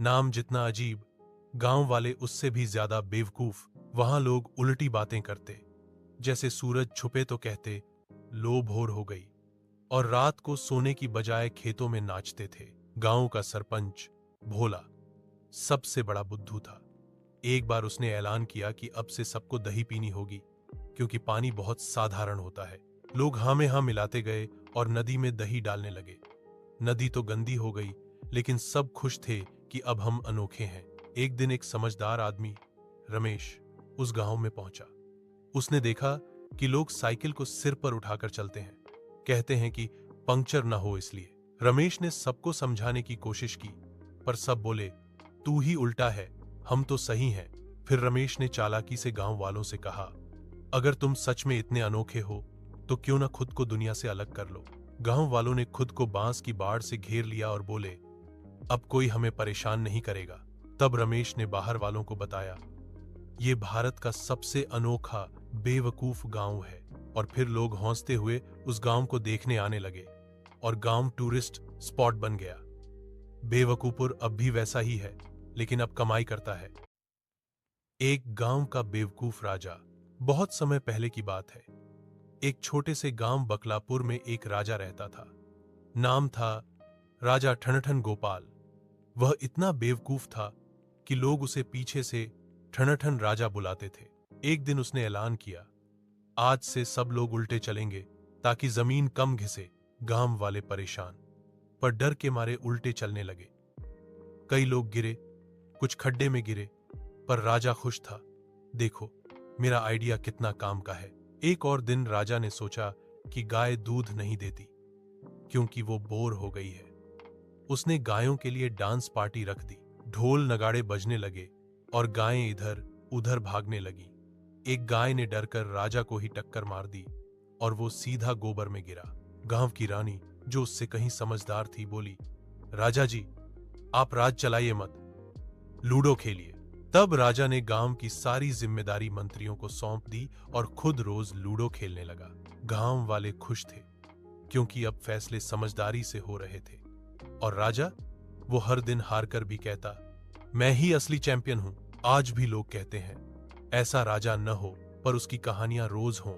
नाम जितना अजीब, गांव वाले उससे भी ज्यादा बेवकूफ। वहां लोग उल्टी बातें करते, जैसे सूरज छुपे तो कहते लो भोर हो गई, और रात को सोने की बजाय खेतों में नाचते थे। गांव का सरपंच भोला सबसे बड़ा बुद्धू था। एक बार उसने ऐलान किया कि अब से सबको दही पीनी होगी, क्योंकि पानी बहुत साधारण होता है। लोग हाँ में हाँ मिलाते गए और नदी में दही डालने लगे। नदी तो गंदी हो गई, लेकिन सब खुश थे कि अब हम अनोखे हैं। एक दिन एक समझदार आदमी रमेश उस गांव में पहुंचा। उसने देखा कि लोग साइकिल को सिर पर उठाकर चलते हैं, कहते हैं कि पंक्चर ना हो इसलिए। रमेश ने सबको समझाने की कोशिश की, पर सब बोले तू ही उल्टा है, हम तो सही हैं। फिर रमेश ने चालाकी से गांव वालों से कहा, अगर तुम सच में इतने अनोखे हो तो क्यों ना खुद को दुनिया से अलग कर लो। गांव वालों ने खुद को बांस की बाड़ से घेर लिया और बोले, अब कोई हमें परेशान नहीं करेगा। तब रमेश ने बाहर वालों को बताया, ये भारत का सबसे अनोखा बेवकूफ गांव है। और फिर लोग हौंसते हुए उस गांव को देखने आने लगे और गांव टूरिस्ट स्पॉट बन गया। बेवकूफपुर अब भी वैसा ही है, लेकिन अब कमाई करता है। एक गांव का बेवकूफ राजा। बहुत समय पहले की बात है। एक छोटे से गांव बकलापुर में एक राजा रहता था। नाम था राजा ठनठन गोपाल। वह इतना बेवकूफ था कि लोग उसे पीछे से ठनठन राजा बुलाते थे। एक दिन उसने ऐलान किया, आज से सब लोग उल्टे चलेंगे ताकि जमीन कम घिसे। गांव वाले परेशान, पर डर के मारे उल्टे चलने लगे। कई लोग गिरे, कुछ खड्डे में गिरे, पर राजा खुश था। देखो मेरा आइडिया कितना काम का है। एक और दिन राजा ने सोचा कि गाय दूध नहीं देती क्योंकि वो बोर हो गई है। उसने गायों के लिए डांस पार्टी रख दी। ढोल नगाड़े बजने लगे और गायें इधर उधर भागने लगी। एक गाय ने डरकर राजा को ही टक्कर मार दी और वो सीधा गोबर में गिरा। गांव की रानी, जो उससे कहीं समझदार थी, बोली, राजा जी आप राज चलाइए मत, लूडो खेलिए। तब राजा ने गांव की सारी जिम्मेदारी मंत्रियों को सौंप दी और खुद रोज लूडो खेलने लगा। गांव वाले खुश थे क्योंकि अब फैसले समझदारी से हो रहे थे। और राजा, वो हर दिन हार कर भी कहता, मैं ही असली चैंपियन हूं। आज भी लोग कहते हैं ऐसा राजा न हो, पर उसकी कहानियां रोज हों।